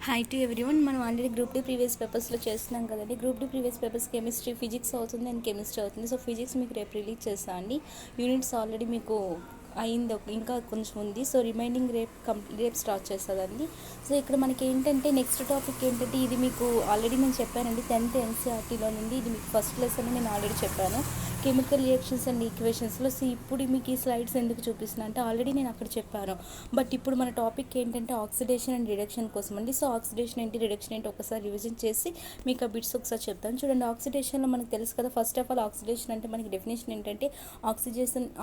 Hi to everyone. మనం already group D previous పేపర్స్లో చేస్తున్నాం కదండి. Group D previous papers chemistry, physics అవుతుంది అండ్ కెమిస్ట్రీ అవుతుంది. సో ఫిజిక్స్ మీకు రేపు రిలీజ్ చేస్తాను అండి. యూనిట్స్ ఆల్రెడీ మీకు అయింది, ఇంకా కొంచెం ఉంది. సో రిమైనింగ్ రేపు స్టార్ట్ చేస్తుందండి. సో ఇక్కడ మనకి ఏంటంటే నెక్స్ట్ టాపిక్ ఏంటంటే, ఇది మీకు ఆల్రెడీ నేను చెప్పానండి 10th ఎన్సీఆర్టీలో నుండి. ఇది మీకు ఫస్ట్ లెసన్ నేను ఆల్రెడీ చెప్పాను, కెమికల్ రియాక్షన్స్ అండ్ ఈక్వేషన్స్లో. సో ఇప్పుడు మీకు ఈ స్లైడ్స్ ఎందుకు చూపిస్తున్నా అంటే, ఆల్రెడీ నేను అక్కడ చెప్పాను. బట్ ఇప్పుడు మన టాపిక్ ఏంటంటే ఆక్సిడేషన్ అండ్ రిడక్షన్ కోసం అండి. సో ఆక్సిడేషన్ ఏంటి, రిడక్షన్ ఏంటి ఒకసారి రివిజన్ చేసి మీకు ఆ బిట్స్ ఒకసారి చెప్తాను చూడండి. ఆక్సిడేషన్లో మనకు తెలుసు కదా, ఫస్ట్ ఆఫ్ ఆల్ ఆక్సిడేషన్ అంటే మనకి డెఫినేషన్ ఏంటంటే,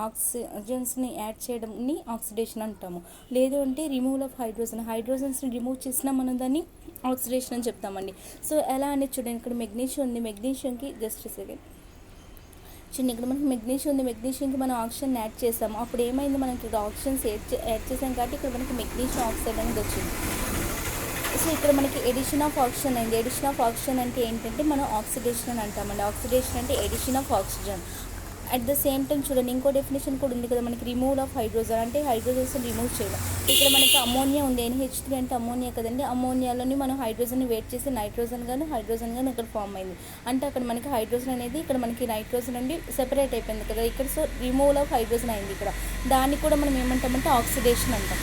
ఆక్సిజన్స్ని యాడ్ చేయడంని ఆక్సిడేషన్ అంటాము. లేదు అంటే రిమూవల్ ఆఫ్ హైడ్రోజన్స్ని రిమూవ్ చేసినా మనం దాన్ని ఆక్సిడేషన్ అని చెప్తామండి. సో ఎలా అనేది చూడండి, ఇక్కడ మెగ్నీషియం ఉంది, మెగ్నీషియంకి జస్ట్ సెకండ్ చూడండి, ఇక్కడ మనకి మెగ్నీషియం ఉంది, మెగ్నీషియంకి మనం ఆక్సిజన్ యాడ్ చేసాము. అప్పుడు ఏమైంది, మనకి ఇక్కడ ఆక్సిజన్స్ యాడ్ చేసాం కాబట్టి ఇక్కడ మనకి మెగ్నీషియం ఆక్సైడ్ అనేది వచ్చింది. సో ఇక్కడ మనకి ఎడిషన్ ఆఫ్ ఆక్సిజన్ అయింది. ఎడిషన్ ఆఫ్ ఆక్సిజన్ అంటే ఏంటంటే మనం ఆక్సిడేషన్ అని అంటామండి. ఆక్సిడేషన్ అంటే addition of oxygen. At the same time చూడండి, ఇంకో డెఫినేషన్ కూడా ఉంది కదా మనకి, రిమూవల్ ఆఫ్ హైడ్రోజన్ అంటే హైడ్రోజన్స్ రిమూవ్ చేయడం. ఇక్కడ మనకి అమోనియా ఉంది, NH3 అంటే అమోనియా కదండి. అమోనియాలోని మనం హైడ్రోజన్ని వేట్ చేసి హైడ్రోజన్ కానీ ఇక్కడ ఫామ్ అయింది. అంటే అక్కడ మనకి హైడ్రోజన్ అనేది ఇక్కడ మనకి నైట్రోజన్ నుండి సెపరేట్ అయిపోయింది కదా ఇక్కడ. సో రిమూవల్ ఆఫ్ హైడ్రోజన్ అయింది ఇక్కడ. దాన్ని కూడా మనం ఏమంటామంటే ఆక్సిడేషన్ అంటాం.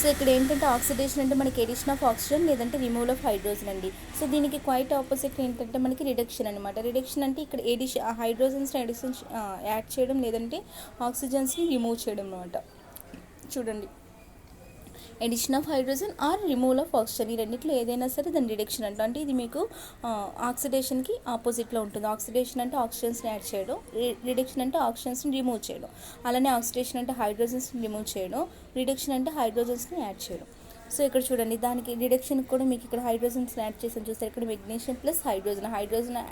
సో ఇక్కడ ఏంటంటే ఆక్సిడేషన్ అంటే మనకి ఎడిషన్ ఆఫ్ ఆక్సిజన్ లేదంటే రిమూవల్ ఆఫ్ హైడ్రోజన్ అండి. సో దీనికి క్వైట్ ఆపోజిట్ ఏంటంటే మనకి రిడక్షన్ అనమాట. రిడక్షన్ అంటే ఇక్కడ హైడ్రోజన్స్ని యాడ్ చేయడం లేదంటే ఆక్సిజన్స్ని రిమూవ్ చేయడం అనమాట. చూడండి, addition of hydrogen or removal of oxygen, ఈ రెండింటిలో ఏదైనా సరే దాని రిడక్షన్ అంట. అంటే ఇది మీకు ఆక్సిడేషన్కి ఆపోజిట్లో ఉంటుంది. ఆక్సిడేషన్ అంటే ఆక్సిజన్స్ని యాడ్ చేయడం, రిడక్షన్ అంటే ఆక్సిజన్స్ని రిమూవ్ చేయడం. అలానే ఆక్సిడేషన్ అంటే హైడ్రోజన్స్ని రిమూవ్ చేయడం, రిడక్షన్ అంటే హైడ్రోజన్స్ని యాడ్ చేయడం. సో ఇక్కడ చూడండి, దానికి రిడక్షన్కి కూడా మీకు ఇక్కడ హైడ్రోజన్స్ యాడ్ చేసాను చూస్తారు. ఇక్కడ మెగ్నీషియం ప్లస్ హైడ్రోజన్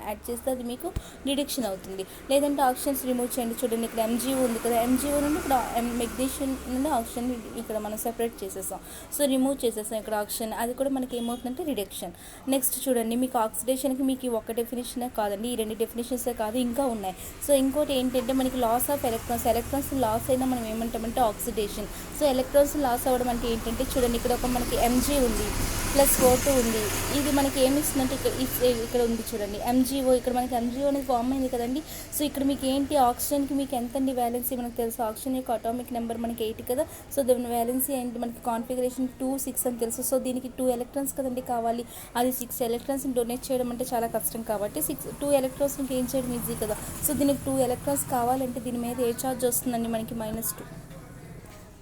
యాడ్ చేస్తే అది మీకు రిడక్షన్ అవుతుంది. లేదంటే ఆక్సిజన్స్ రిమూవ్ చేయండి. చూడండి, ఇక్కడ MgO ఉంది కదా, MgO నుండి ఇక్కడ మెగ్నీషియం నుండి ఆక్సిజన్ ఇక్కడ మనం సెపరేట్ చేసేసాం. సో రిమూవ్ చేసేసాం ఇక్కడ ఆక్సిజన్, అది కూడా మనకి ఏమవుతుందంటే రిడక్షన్. నెక్స్ట్ చూడండి, మీకు ఆక్సిడేషన్కి మీకు ఒక డెఫినేషనే కాదండి, ఈ రెండు డెఫినేషన్సే కాదు, ఇంకా ఉన్నాయి. సో ఇంకోటి ఏంటంటే మనకి లాస్ ఆఫ్ ఎలక్ట్రాన్స్ లాస్ అయినా మనం ఏమంటామంటే ఆక్సిడేషన్. సో ఎలక్ట్రాన్స్ లాస్ అవ్వడం అంటే ఏంటంటే చూడండి, ఇక్కడ ఒక మనకి Mg ఉంది ప్లస్ O2 ఉంది. ఇది మనకి ఏమి ఇస్తుందంటే ఇక్కడ ఉంది చూడండి MgO. ఇక్కడ మనకి MgO అనేది ఫామ్ అయింది కదండి. సో ఇక్కడ మీకు ఏంటి, ఆక్సిజన్కి మీకు ఎంత అండి వ్యాలెన్సీ మనకు తెలుసు. ఆక్సిజన్ యొక్క అటామిక్ నెంబర్ మనకి 8 కదా. సో దాని వ్యాలెన్సీ ఏంటి మనకి, కాన్ఫిగరేషన్ 2 6 అని తెలుసు. సో దీనికి 2 ఎలక్ట్రాన్స్ కదండి కావాలి. అది 6 ఎలక్ట్రాన్స్ని డొనేట్ చేయడం అంటే చాలా కష్టం కాబట్టి 2 ఎలక్ట్రాన్స్ని గెయిన్ చేయడం ఈజీ కదా. సో దీనికి 2 ఎలక్ట్రాన్స్ కావాలంటే దీని మీద ఏ ఛార్జ్ వస్తుందండి మనకి -2.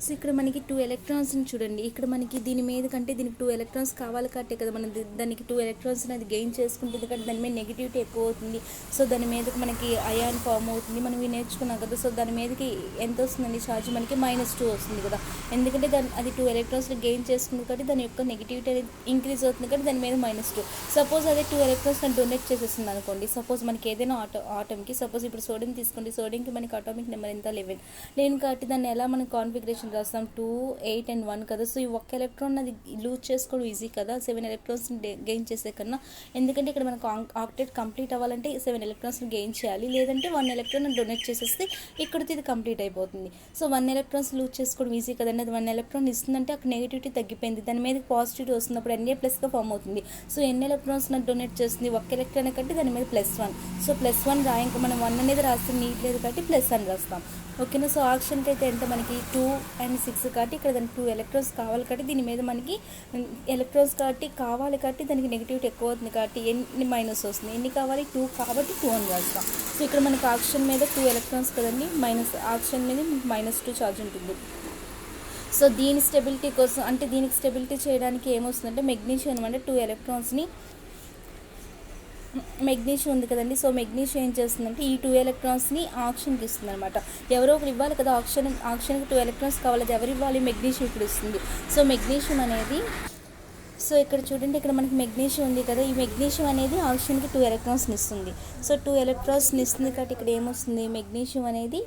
సో ఇక్కడ మనకి 2 ఎలక్ట్రాన్స్ని చూడండి, ఇక్కడ మనకి దీని మీద కంటే దీనికి 2 ఎలక్ట్రాన్స్ కావాలి కాబట్టి కదా మనం దానికి 2 ఎలక్ట్రాన్స్ని అది గెయిన్ చేసుకుంటుంది కాబట్టి దాని మీద నెగిటివిటీ ఎక్కువ అవుతుంది. సో దాని మీదకి మనకి అయాన్ ఫామ్ అవుతుంది. మనం ఇవి నేర్చుకున్నాం కదా. సో దాని మీదకి ఎంత వస్తుందండి ఛార్జ్, మనకి -2 వస్తుంది కదా. ఎందుకంటే అది 2 ఎలక్ట్రాన్స్ని గెయిన్ చేసుకుంది కాబట్టి దాని యొక్క నెగిటివిటీ అనేది ఇంక్రీజ్ అవుతుంది కాబట్టి దాని మీద -2. సపోజ్ అదే 2 ఎలక్ట్రాన్స్ దాన్ని డొనేట్ చేసేస్తుంది అనుకోండి. సపోజ్ మనకి ఏదైనా ఆటంకి, సపోజ్ ఇప్పుడు సోడియం తీసుకోండి, సోడియంకి మనకి అటామిక్ నెంబర్ ఎంత 11 కాబట్టి దాన్ని ఎలా మనకి కాన్ఫిగరేషన్ రాస్తాం 2 8 and 1 కదా. సో ఈ ఒక్క ఎలక్ట్రాన్ అది లూజ్ చేసుకోవడం ఈజీ కదా 7 ఎలక్ట్రాన్స్ని గెయిన్ చేసే కన్నా. ఎందుకంటే ఇక్కడ మనకు ఆక్టేట్ కంప్లీట్ అవ్వాలంటే 7 ఎలక్ట్రాన్స్ని గెయిన్ చేయాలి, లేదంటే 1 ఎలక్ట్రాన్ డొనేట్ చేసేస్తే ఇక్కడితో ఇది కంప్లీట్ అయిపోతుంది. సో 1 ఎలక్ట్రాన్స్ లూజ్ చేసుకోవడం ఈజీ కదండి. అది 1 ఎలక్ట్రాన్ ఇస్తుందంటే అక్కడ నెగిటివిటీ తగ్గిపోయింది, దాని మీద పాజిటివిటీ వస్తున్నప్పుడు Na+గా ఫామ్ అవుతుంది. సో ఎన్ని ఎలక్ట్రాన్స్ డొనేట్ చేస్తుంది, ఒక్క ఎలక్ట్రాన్ కంటే దాని మీద +1. సో +1 ఇంకా మనం 1 అనేది రాస్తే నీట్ లేదు కాబట్టి +1 రాస్తాం. ఓకేనా. సో ఆక్సిజన్కి అయితే ఎంత మనకి 2 and 6 కాబట్టి ఇక్కడ దానికి 2 ఎలక్ట్రాన్స్ కావాలి కాబట్టి దీని మీద మనకి ఎలక్ట్రాన్స్ కాబట్టి దానికి నెగిటివిటీ ఎక్కువ అవుతుంది కాబట్టి ఎన్ని మైనస్ వస్తుంది, ఎన్ని కావాలి 2 కాబట్టి 2 అని రాస్తాం. సో ఇక్కడ మనకి ఆక్సిజన్ మీద 2 ఎలక్ట్రాన్స్ కదండి, ఆక్సిజన్ మీద -2 ఛార్జ్ ఉంటుంది. సో దీని స్టెబిలిటీ కోసం అంటే దీనికి స్టెబిలిటీ చేయడానికి ఏమొస్తుందంటే మెగ్నీషియం అనమాట. 2 ఎలక్ట్రాన్స్ని మెగ్నీషియం ఉంది కదండి. సో మెగ్నీషియం ఏం చేస్తుందంటే ఈ 2 ఎలక్ట్రాన్స్ని ఆక్సిజన్కి ఇస్తుంది అనమాట. ఎవరో ఒకరు ఇవ్వాలి కదా, ఆక్సిజన్కి 2 ఎలక్ట్రాన్స్ కావాలి, అది ఎవరు ఇవ్వాలి, మెగ్నీషియం ఇప్పుడు ఇస్తుంది. సో మెగ్నీషియం అనేది, సో ఇక్కడ చూడండి, ఇక్కడ మనకి మెగ్నీషియం ఉంది కదా, ఈ మెగ్నీషియం అనేది ఆక్సిజన్కి 2 ఎలక్ట్రాన్స్ని ఇస్తుంది. సో 2 ఎలక్ట్రాన్స్ని ఇస్తుంది కాబట్టి ఇక్కడ ఏమొస్తుంది, మెగ్నీషియం అనేది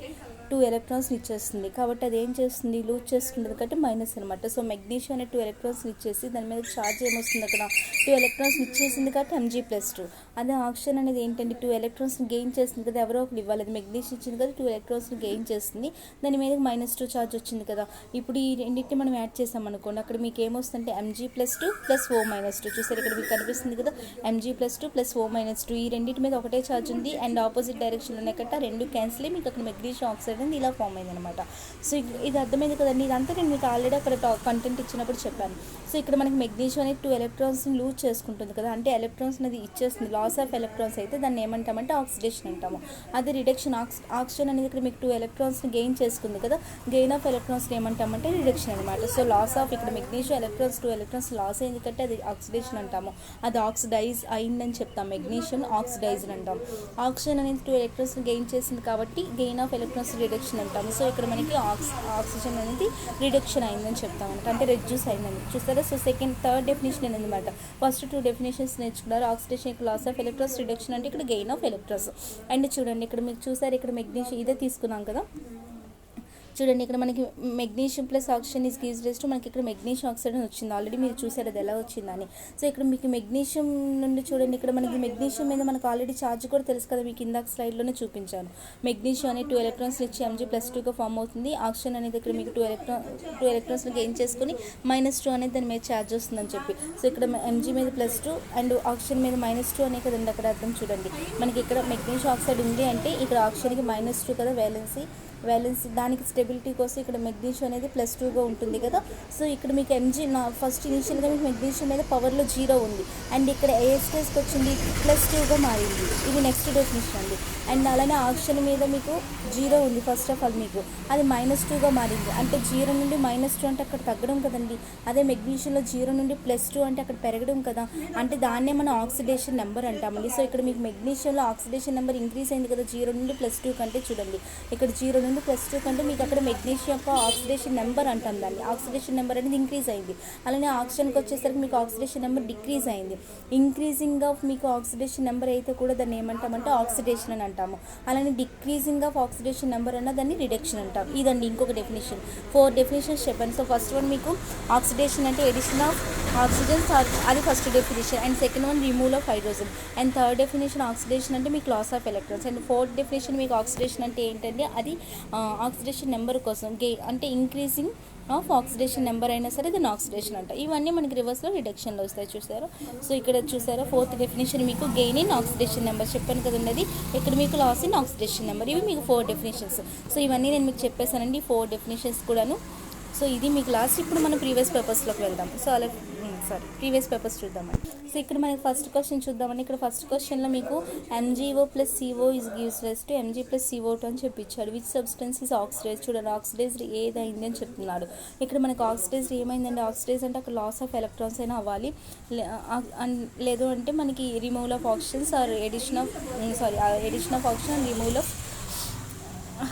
2 ఎలక్ట్రాన్స్ని ఇచ్చేస్తుంది. కాబట్టి అది ఏం చేస్తుంది, లూజ్ చేసుకుంటుంది కాబట్టి మైనస్ అనమాట. సో మెగ్నీషియం అనే 2 ఎలక్ట్రాన్స్ని ఇచ్చేసి దాని మీద ఛార్జ్ ఏమొస్తుంది, అక్కడ 2 ఎలక్ట్రాన్స్ని ఇచ్చేసింది కాబట్టి Mg+2. అదే ఆక్సిజన్ అనేది ఏంటంటే 2 ఎలక్ట్రాన్స్ని గెయిన్ చేస్తుంది కదా, ఎవరో ఒకరు ఇవ్వాలి. అది మెగ్నీషియం ఇచ్చింది కదా, 2 ఎలక్ట్రాన్స్ని గెయిన్ చేస్తుంది. దాని మీద -2 ఛార్జ్ వచ్చింది కదా. ఇప్పుడు ఈ రెండింటిని మనం యాడ్ చేసాం అనుకోండి, అక్కడ మీకు ఏమొస్తుందంటే Mg+2 + O-2. చూసారు ఇక్కడ మీకు కనిపిస్తుంది కదా, Mg+2 + O-2. ఈ రెండింటి మీద ఒకటే ఛార్జ్ ఉంది అండ్ ఆపోజిట్ డైరెక్షన్ ఉన్నాయి కట్ట, రెండు క్యాన్సిల్ అయ్యి మీకు అక్కడ మెగ్నీషియం ఆక్సైడ్ అనేది ఇలా ఫామ్ అయింది అనమాట. సో ఇది అర్థమైంది కదండి. ఇదంతా నేను మీకు ఆల్రెడీ అక్కడ కంటెంట్ ఇచ్చినప్పుడు చెప్పాను. సో ఇక్కడ మనకి మెగ్నీషియం అనేది 2 ఎలక్ట్రాన్స్ని లూజ్ చేసుకుంటుంది కదా, అంటే ఎలక్ట్రాన్స్ అనేది ఇచ్చేస్తుంది. లాస్ ఆఫ్ ఎలక్ట్రాన్స్ అయితే దాన్ని ఏమంటామంటే ఆక్సిడేషన్ అంటాము. అదే రిడక్షన్, ఆక్సిజన్ అనేది ఇక్కడ మీకు 2 ఎలక్ట్రాన్స్ని గెయిన్ చేసుకుంది కదా, గెయిన్ ఆఫ్ ఎలక్ట్రాన్స్ని ఏమంటామంటే రిడక్షన్ అనమాట. సో లాస్ ఆఫ్ ఇక్కడ మెగ్నీషియం ఎలక్ట్రాన్స్ 2 ఎలక్ట్రాన్స్ లాస్ అయింది కంటే అది ఆక్సిడేషన్ అంటాము. అది ఆక్సిడైజ్ అయిందని చెప్తాం, మెగ్నీషియం ఆక్సిడైజ్డ్ అంటాం. ఆక్సిజన్ అనేది 2 ఎలక్ట్రాన్స్ని గెయిన్ చేసింది కాబట్టి గెయిన్ ఆఫ్ ఎలక్ట్రాన్స్ రిడక్షన్ అంటాము. సో ఇక్కడ మనకి ఆక్సిజన్ అనేది రిడక్షన్ అయిందని చెప్తాం అనమాట, అంటే రెడ్యూస్ అయిందని. చూస్తారా. సో థర్డ్ డెఫినేషన్ అనమాట. ఫస్ట్ 2 డెఫినేషన్స్ నేర్చుకున్నారు. ఆక్సిడేషన్ ఇక్కడ లాస్ ఆఫ్ ఎలక్ట్రాన్స్, రిడక్షన్ అంటే ఇక్కడ గెయిన్ ఆఫ్ ఎలక్ట్రాన్స్. అండ్ చూడండి ఇక్కడ మీకు చూసారు, ఇక్కడ మెగ్నీషియం ఇదే తీసుకున్నాం కదా. చూడండి ఇక్కడ మనకి magnesium plus oxygen is gives rise to, మనకి ఇక్కడ మెగ్నీషియం ఆక్సైడ్ అని వచ్చింది. ఆల్రెడీ మీరు చూసారు అది ఎలా వచ్చిందని. సో ఇక్కడ మీకు మెగ్నీషియం నుండి చూడండి, ఇక్కడ మనకి మెగ్నీషియం మీద మనకు ఆల్రెడీ ఛార్జ్ కూడా తెలుసు కదా, మీకు ఇందాక స్లైడ్లోనే చూపించాను. మెగ్నీషియం అనేది 2 ఎలక్ట్రాన్స్ ఇచ్చి Mg+2గా ఫామ్ అవుతుంది. ఆక్సిజన్ అనేది ఇక్కడ మీకు 2 ఎలక్ట్రాన్స్ని గెయిన్ చేసుకుని -2 అనేది దాని మీద ఛార్జ్ వస్తుందని చెప్పి. సో ఇక్కడ Mg మీద +2 అండ్ ఆక్సిజన్ మీద -2 అనే కదండి అక్కడ అర్థం. చూడండి మనకి ఇక్కడ మెగ్నీషియం ఆక్సైడ్ ఉంది అంటే ఇక్కడ ఆక్సిజన్కి -2 కదా వ్యాలెన్సీ, దానికి స్టెబిలిటీ కోసం ఇక్కడ మెగ్నీషియం అనేది +2గా ఉంటుంది కదా. సో ఇక్కడ మీకు ఫస్ట్ ఇనిషియల్గా మీకు మెగ్నీషియం మీద పవర్లో 0 ఉంది అండ్ ఇక్కడ ఏ స్టేజ్కి వచ్చింది +2గా మారింది. ఇది నెక్స్ట్ డెఫినేషన్ అండి. అండ్ అలానే ఆక్సిజన్ మీద మీకు 0 ఉంది ఫస్ట్ ఆఫ్ ఆల్, మీకు అది -2గా మారింది. అంటే 0 నుండి -2 అంటే అక్కడ తగ్గడం కదండి. అదే మెగ్నీషియంలో 0 నుండి +2 అంటే అక్కడ పెరగడం కదా, అంటే దాన్నే మనం ఆక్సిడేషన్ నెంబర్ అంటామండి. సో ఇక్కడ మీకు మెగ్నీషియంలో ఆక్సిడేషన్ నెంబర్ ఇంక్రీజ్ అయింది కదా 0 నుండి +2 కంటే. చూడండి ఇక్కడ 0 నుండి +2 కంటే మీకు అక్కడ మెగ్నీషియం యొక్క ఆక్సిడేషన్ నెంబర్ అంటాం దాన్ని. ఆక్సిడేషన్ నెంబర్ అనేది ఇంక్రీజ్ అయింది. అలానే ఆక్సిజన్కి వచ్చేసరికి మీకు ఆక్సిడేషన్ నెంబర్ డిక్రీజ్ అయింది. ఇంక్రీజింగ్ ఆఫ్ మీకు ఆక్సిడేషన్ నెంబర్ అయితే కూడా దాన్ని ఏమంటామంటే ఆక్సిడేషన్ అని అంటాము. అలానే డిక్రీజింగ్ ఆఫ్ ఆక్సిడేషన్ నెంబర్ అన్న దాన్ని రిడక్షన్ అంటాం. ఇదండి ఇంకొక డెఫినేషన్. 4 డెఫినేషన్స్ చెప్పాను. సో ఫస్ట్ వన్ మీకు ఆక్సిడేషన్ అంటే ఎడిషన్ ఆఫ్ ఆక్సిజన్, అది first definition. And second one removal of hydrogen. And third definition oxidation అంటే మీకు loss of electrons. And fourth definition మీకు ఆక్సిడేషన్ అంటే ఏంటంటే అది ఆక్సిడేషన్ నెంబర్ కోసం అంటే ఇంక్రీజింగ్ ఆఫ్ ఆక్సిడేషన్ నెంబర్ అయినా సరే దాన్ని ఆక్సిడేషన్ అంట. ఇవన్నీ మనకి రివర్స్లో రిడక్షన్లో వస్తాయి. చూసారు. సో ఇక్కడ చూసారా ఫోర్త్ డెఫినేషన్ మీకు గెయిన్ ఇన్ ఆక్సిడేషన్ నెంబర్ చెప్పాను కదండి, అది ఇక్కడ మీకు లాస్ ఇన్ ఆక్సిడేషన్ నెంబర్. ఇవి మీకు 4 డెఫినేషన్స్. సో ఇవన్నీ నేను మీకు చెప్పేశానండి 4 డెఫినేషన్స్ కూడాను. సో ఇది మీకు లాస్ట్. ఇప్పుడు మనం ప్రీవియస్ పేపర్స్లోకి వెళ్దాం. సో అలా ప్రీవియస్ పేపర్స్ చూద్దామండి. సో ఇక్కడ మనకి ఫస్ట్ క్వశ్చన్ చూద్దామండి. ఇక్కడ ఫస్ట్ క్వశ్చన్లో మీకు MgO + CO is gives rise to Mg + CO2 అని చెప్పించాడు. Which substance is oxidise. చూడండి ఆక్సిడైజ్డ్ ఏదైంది అని చెప్తున్నాడు. ఇక్కడ మనకు ఆక్సిడైజ్డ్ ఏమైందండి, ఆక్సిడైజ్ అంటే అక్కడ లాస్ ఆఫ్ ఎలక్ట్రాన్స్ అయినా అవ్వాలి, లేదు అంటే మనకి removal of oxygens or addition of oxygen and removal of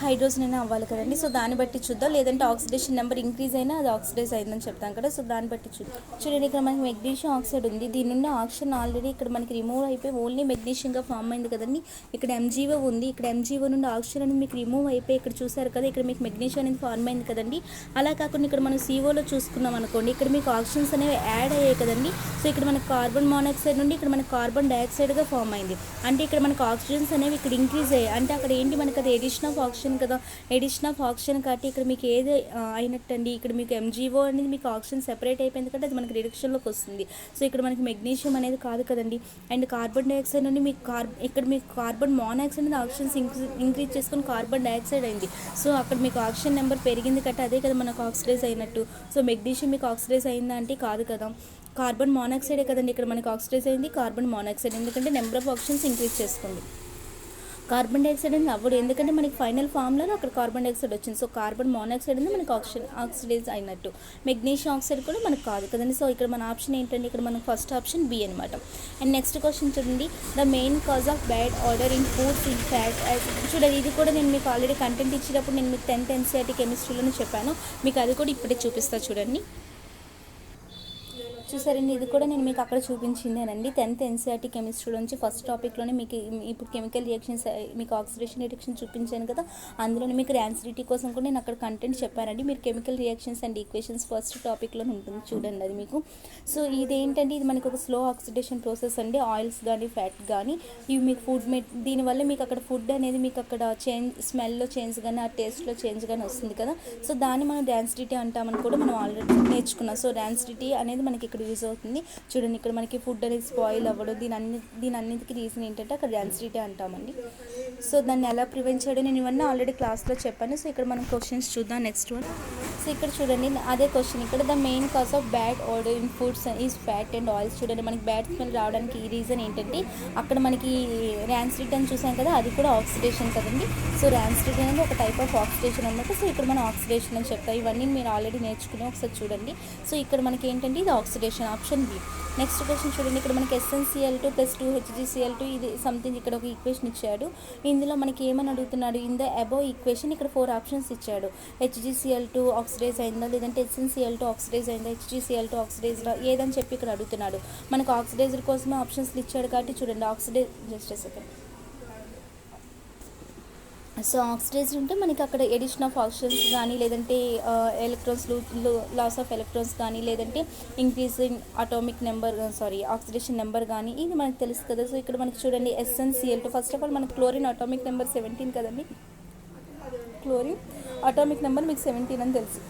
hydrogen అయినా అవ్వాలి కదండి. సో దాన్ని బట్టి చూద్దాం. లేదంటే ఆక్సిడేషన్ నెంబర్ ఇంక్రీజ్ అయినా అది ఆక్సిడైజ్ అయిందని చెప్తాం కదా. సో దాన్ని బట్టి చూద్దాం. చూడండి ఇక్కడ మనకి మెగ్నీషియం ఆక్సైడ్ ఉంది. దీని నుండి ఆక్సిజన్ ఆల్రెడీ ఇక్కడ మనకి రిమూవ్ అయిపోయి ఓన్లీ మెగ్నీషియంగా ఫామ్ అయింది కదండి. ఇక్కడ MgO ఉంది. ఇక్కడ MgO నుండి ఆక్సిజన్ అనేది మీకు రిమూవ్ అయిపోయి ఇక్కడ చూసారు కదా, ఇక్కడ మీకు మెగ్నీషియం అనేది ఫార్మ్ అయింది కదండి. అలా కాకుండా ఇక్కడ మనం CO చూసుకున్నాం అనుకోండి, ఇక్కడ మీకు ఆక్సిజన్స్ అనేవి యాడ్ అయ్యాయి కదండి. సో ఇక్కడ మనకి కార్బన్ మోనాక్సైడ్ నుండి ఇక్కడ మనకి కార్బన్ డైఆక్సైడ్గా ఫామ్ అయింది. అంటే ఇక్కడ మనకు ఆక్సిజన్స్ అనేవి ఇక్కడ ఇంక్రీజ్ అయ్యాయి. అంటే అక్కడ ఏంటి మనకి అది ఎడిషన్ ఆఫ్ ఆక్సిజన్ కదా, ఎడిషన్ ఆఫ్ ఆక్సిజన్ కాబట్టి ఇక్కడ మీకు ఏది అయినట్టండి, ఇక్కడ మీకు MgO అనేది మీకు ఆక్సిజన్ సెపరేట్ అయిపోయింది కాబట్టి అది మనకి రిడక్షన్లోకి వస్తుంది. సో ఇక్కడ మనకి మెగ్నీషియం అనేది కాదు కదండి. అండ్ కార్బన్ డైఆక్సైడ్ నుండి మీకు ఇక్కడ మీకు కార్బన్ మోనాక్సైడ్ అనేది ఆక్సిజన్స్ ఇంక్రీజ్ చేసుకుని కార్బన్ డైఆక్సైడ్ అయింది. సో అక్కడ మీకు ఆక్సిజన్ నెంబర్ పెరిగింది కాబట్టి అదే కదా మనకు ఆక్సిడైజ్ అయినట్టు. సో మెగ్నీషియం మీకు ఆక్సిడైజ్ అయిందా అంటే కాదు కదా, కార్బన్ మోనాక్సైడే కదండి ఇక్కడ మనకి ఆక్సిడైజ్ అయింది, కార్బన్ మోనాక్సైడ్. ఎందుకంటే నెంబర్ ఆఫ్ ఆక్సిజన్స్ ఇంక్రీజ్ చేసుకుంది. కార్బన్ డైఆక్సైడ్ అనేది అవ్వదు, ఎందుకంటే మనకి ఫైనల్ ఫామ్లో అక్కడ కార్బన్ డైఆక్సైడ్ వచ్చింది. సో కార్బన్ మోనాక్సైడ్ అనేది మనకి ఆక్సిడైజ్ అయినట్టు. మెగ్నీషియం ఆక్సైడ్ కూడా మనకు కాదు కదండి. సో ఇక్కడ మన ఆప్షన్ ఏంటంటే ఇక్కడ మనం ఫస్ట్ ఆప్షన్ B అనమాట. అండ్ నెక్స్ట్ క్వశ్చన్ చూడండి, the main cause of bad order in foods in fat. చూడండి ఇది కూడా నేను మీకు ఆల్రెడీ కంటెంట్ ఇచ్చినప్పుడు నేను మీకు 10th NCERT కెమిస్ట్రీలోనే చెప్పాను. మీకు అది కూడా ఇప్పుడే చూపిస్తా చూడండి. చూసారండి, ఇది కూడా నేను మీకు అక్కడ చూపించిందేనండి. 10th ఎన్సీఆర్టీ కెమిస్ట్రీ నుంచి ఫస్ట్ టాపిక్లోనే మీకు ఇప్పుడు కెమికల్ రియాక్షన్స్ మీకు ఆక్సిడేషన్ రియాక్షన్ చూపించాను కదా, అందులోనే మీకు ర్యాన్సిడిటీ కోసం కూడా నేను అక్కడ కంటెంట్ చెప్పానండి. మీరు chemical reactions and equations first టాపిక్లోనే ఉంటుంది, చూడండి అది మీకు. సో ఇదేంటంటే ఇది మనకు ఒక స్లో ఆక్సిడేషన్ ప్రాసెస్ అండి. ఆయిల్స్ కానీ ఫ్యాట్ కానీ ఇవి మీకు ఫుడ్ దీనివల్ల మీకు అక్కడ ఫుడ్ అనేది మీకు అక్కడ స్మెల్లో చేంజ్ కానీ ఆ టేస్ట్లో చేంజ్ కానీ వస్తుంది కదా. సో దాన్ని మనం ర్యాన్సిడిటీ అంటామని కూడా మనం ఆల్రెడీ నేర్చుకున్నాం. సో ర్యాన్సిడిటీ అనేది మనకి ఇక్కడ యూజ్ అవుతుంది. చూడండి, ఇక్కడ మనకి ఫుడ్ అనేది స్పాయిల్ అవ్వడం, దీని అన్నిటికీ రీజన్ ఏంటంటే అక్కడ ర్యాన్సిడిటీ అంటామండి. సో దాన్ని ఎలా ప్రివెంట్ చేయడం నేను ఇవన్నీ ఆల్రెడీ క్లాస్లో చెప్పాను. సో ఇక్కడ మనం క్వశ్చన్స్ చూద్దాం. Next one. సో ఇక్కడ చూడండి, అదే క్వశ్చన్ ఇక్కడ the main cause of bad order in foods is fat and oils. చూడండి, మనకి బ్యాడ్ స్మెల్ రావడానికి ఈ రీజన్ ఏంటంటే అక్కడ మనకి ర్యాన్సిడిటీ అని చూసాం కదా, అది కూడా ఆక్సిడేషన్ కదండి. సో ర్యాన్సిడిటీ అనేది ఒక టైప్ ఆఫ్ ఆక్సిడేషన్ అనమాట. సో ఇక్కడ మనం ఆక్సిడేషన్ అని చెప్తాం. ఇవన్నీ మీరు ఆల్రెడీ నేర్చుకుని ఒకసారి చూడండి. సో ఇక్కడ మనకి ఏంటంటే ఇది oxidation, option B. Next question చూడండి, ఇక్కడ మనకి SnCl2 + 2HgCl2 ఇది సంథింగ్ ఇక్కడ ఒక ఈక్వేషన్ ఇచ్చాడు. ఇందులో మనకి ఏమని అడుగుతున్నాడు, ఇన్ ద అబోవ్ ఈక్వేషన్ ఇక్కడ 4 ఆప్షన్స్ ఇచ్చాడు. HgCl2 ఆక్సిడైజ్ అయిందా, లేదంటే SnCl2 ఆక్సిడైజ్ అయిందా, HgCl2 ఆక్సిడైజ్ ఏదని చెప్పి ఇక్కడ అడుగుతున్నాడు. మనకు ఆక్సిడైజర్ కోసమే ఆప్షన్స్లు ఇచ్చాడు కాబట్టి చూడండి, oxidise just second. So oxidised ఉంటే మనకి అక్కడ ఎడిషన్ ఆఫ్ ఆక్సిజన్స్ కానీ, లేదంటే ఎలక్ట్రాన్స్ లాస్ ఆఫ్ ఎలక్ట్రాన్స్ కానీ, లేదంటే increase in atomic number oxidation number కానీ ఇది మనకు తెలుసు కదా. సో ఇక్కడ మనకి చూడండి SnCl2 ఫస్ట్ ఆఫ్ ఆల్ మనకి క్లోరిన్ అటామిక్ నెంబర్ 17 కదండి. క్లోరిన్ అటామిక్ నెంబర్ మీకు 17 అని తెలుసు.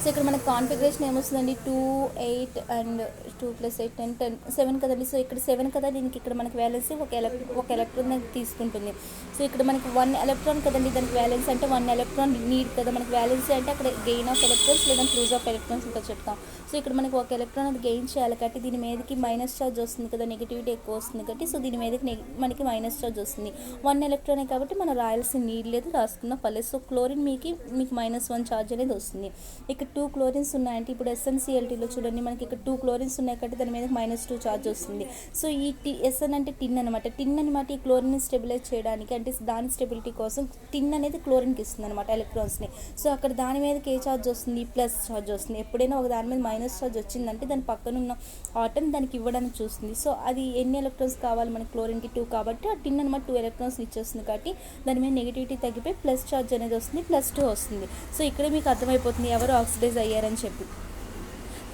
సో ఇక్కడ మనకి కాన్ఫిగరేషన్ ఏమొస్తుందండి, 2 8 అండ్ 2 + 8 10 7 కదండి. సో ఇక్కడ 7 కదా, దీనికి ఇక్కడ మనకి వ్యాలెన్స్ ఒక ఎలక్ట్రాన్ తీసుకుంటుంది. సో ఇక్కడ మనకి 1 ఎలక్ట్రాన్ కదండి, దానికి వ్యాలెన్స్ అంటే 1 ఎలక్ట్రాన్ నీడ్ కదా. మనకి వ్యాలెన్స్ అంటే అక్కడ గెయిన్ ఆఫ్ ఎలక్ట్రాన్స్ లేదంటే లూజ్ ఆఫ్ ఎలక్ట్రాన్స్ ఇంకా చెప్తాం. సో ఇక్కడ మనకి ఒక ఎలక్ట్రాన్ అది గెయిన్ చేయాలి కాబట్టి దీని మీదకి మైనస్ ఛార్జ్ వస్తుంది కదా, నెగిటివిటీ ఎక్కువ వస్తుంది కాబట్టి సో దీని మీదకి మనకి మైనస్ ఛార్జ్ వస్తుంది. 1 ఎలక్ట్రానే కాబట్టి మనం రాయాల్సిన నీడ్ లేదు, రాసుకున్న పర్లేదు. సో క్లోరిన్ మీకు -1 ఛార్జ్ అనేది వస్తుంది. ఇక్కడ 2 క్లోరిన్స్ ఉన్నాయంటే ఇప్పుడు SnCl2లో చూడండి మనకి ఇక్కడ 2 క్లోరిన్స్ ఉన్నాయి కాబట్టి దాని మీద -2 ఛార్జ్ వస్తుంది. సో ఈ Sn అంటే టిన్ అనమాట. ఈ క్లోరిన్ స్టెబిలైజ్ చేయడానికి అంటే దాని స్టెబిలిటీ కోసం టిన్ అనేది క్లోరిన్కి ఇస్తుంది అనమాట ఎలక్ట్రాన్స్ని. సో అక్కడ దాని మీదకి ఏ ఛార్జ్ వస్తుంది, ప్లస్ ఛార్జ్ వస్తుంది. ఎప్పుడైనా ఒక దాని మీద మైనస్ ఛార్జ్ వచ్చిందంటే దాని పక్కన ఉన్న ఆటమ్ దానికి ఇవ్వడానికి చూస్తుంది. సో అది ఎన్ని ఎలక్ట్రాన్స్ కావాలి మనకి, క్లోరిన్కి 2 కాబట్టి ఆ టిన్ అనమాట 2 ఎలక్ట్రాన్స్ ఇచ్చేస్తుంది కాబట్టి దాని మీద నెగిటివిటీ తగ్గిపోయి ప్లస్ ఛార్జ్ అనేది వస్తుంది, +2 వస్తుంది. సో ఇక్కడ మీకు అర్థమైపోతుంది ఎవరు ఆక్సిడైజ్ అయ్యారని చెప్పి.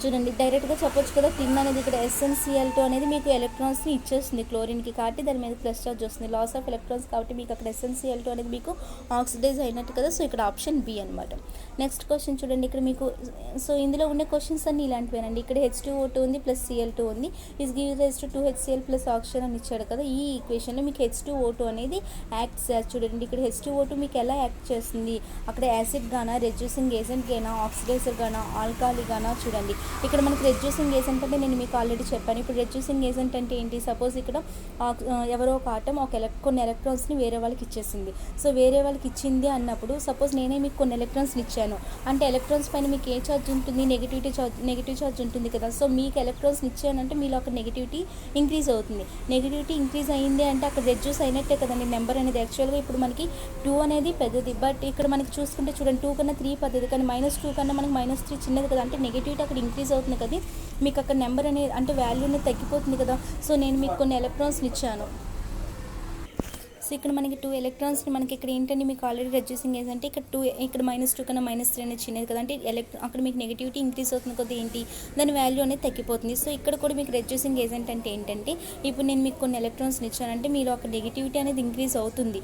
చూడండి, డైరెక్ట్గా చెప్పొచ్చు కదా, టిన్ అనేది ఇక్కడ SnCl2 అనేది మీకు ఎలక్ట్రాన్స్ని ఇచ్చేస్తుంది క్లోరిన్కి కాబట్టి దాని మీద ప్లస్ ఛార్జ్ వస్తుంది. లాస్ ఆఫ్ ఎలక్ట్రాన్స్ కాబట్టి మీకు అక్కడ SnCl2 అనేది మీకు ఆక్సిడైజ్ అయినట్టు కదా. సో ఇక్కడ ఆప్షన్ బి అనమాట. నెక్స్ట్ క్వశ్చన్ చూడండి, ఇక్కడ మీకు సో ఇందులో ఉండే క్వశ్చన్స్ అన్నీ ఇలాంటివేనండి. ఇక్కడ H2O2 ఉంది +Cl2 ఉంది, is give rise to 2HCl + oxygen అని ఇచ్చాడు కదా. ఈ ఈక్వేషన్లో మీకు H2O2 అనేది యాక్ట్ చేయాలి. చూడండి, ఇక్కడ H2O2 మీకు ఎలా యాక్ట్ చేస్తుంది, అక్కడ యాసిడ్ గానా, రెడ్యూసింగ్ ఏజెంట్ గానా, ఆక్సిడైజర్ గానా, ఆల్కాలి గానా. చూడండి, ఇక్కడ మనకి రెడ్యూసింగ్ ఏజెంట్ అంటే నేను మీకు ఆల్రెడీ చెప్పాను. ఇప్పుడు రెడ్యూసింగ్ ఏజెంట్ అంటే ఏంటి, సపోజ్ ఇక్కడ ఎవరో ఒక ఆటం కొన్ని ఎలక్ట్రాన్స్ని వేరే వాళ్ళకి ఇచ్చేసింది. సో వేరే వాళ్ళకి ఇచ్చింది అన్నప్పుడు సపోజ్ నేనే మీకు కొన్ని ఎలక్ట్రాన్స్ని ఇచ్చాను అంటే ఎలక్ట్రాన్స్ పైన మీకు ఏ ఛార్జ్ ఉంటుంది, నెగిటివ్ ఛార్జ్ ఉంటుంది కదా. సో మీకు ఎలక్ట్రాన్స్ని ఇచ్చానంటే మీలో ఒక నెగిటివిటీ ఇంక్రీజ్ అవుతుంది. నెగిటివిటీ ఇంక్రీజ్ అయింది అంటే అక్కడ రెడ్యూస్ అయినట్టే కదండి నెంబర్ అనేది. యాక్చువల్గా ఇప్పుడు మనకి 2 అనేది పెద్దది, బట్ ఇక్కడ మనకి చూసుకుంటే చూడండి 2 కన్నా 3 పెద్దది, కానీ -2 కన్నా మనకి -3 చిన్నది కదా. అంటే నెగిటివిటీ అక్కడ ఇంక్రీజ్ అవుతుంది కదా, మీకు అక్కడ నెంబర్ అనేది అంటే వాల్యూ అనేది తగ్గిపోతుంది కదా. సో నేను మీకు కొన్ని ఎలక్ట్రాన్స్ని ఇచ్చాను. సో ఇక్కడ మనకి 2 ఎలక్ట్రాన్స్ని మనకి ఇక్కడ ఏంటంటే మీకు ఆల్రెడీ రెడ్యూసింగ్ ఏజెంట్ ఇక్కడ -2 కన్నా -3 అనేది చిన్నది కదా. అంటే అక్కడ మీకు నెగిటివిటీ ఇంక్రీజ్ అవుతుంది కదా, ఏంటి దాని వాల్యూ అనేది తగ్గిపోతుంది. సో ఇక్కడ కూడా మీకు రెడ్యూసింగ్ ఏజెంట్ అంటే ఏంటంటే ఇప్పుడు నేను మీకు కొన్ని ఎలక్ట్రాన్స్ని ఇచ్చానంటే మీరు అక్కడ నెగిటివిటీ అనేది ఇంక్రీజ్ అవుతుంది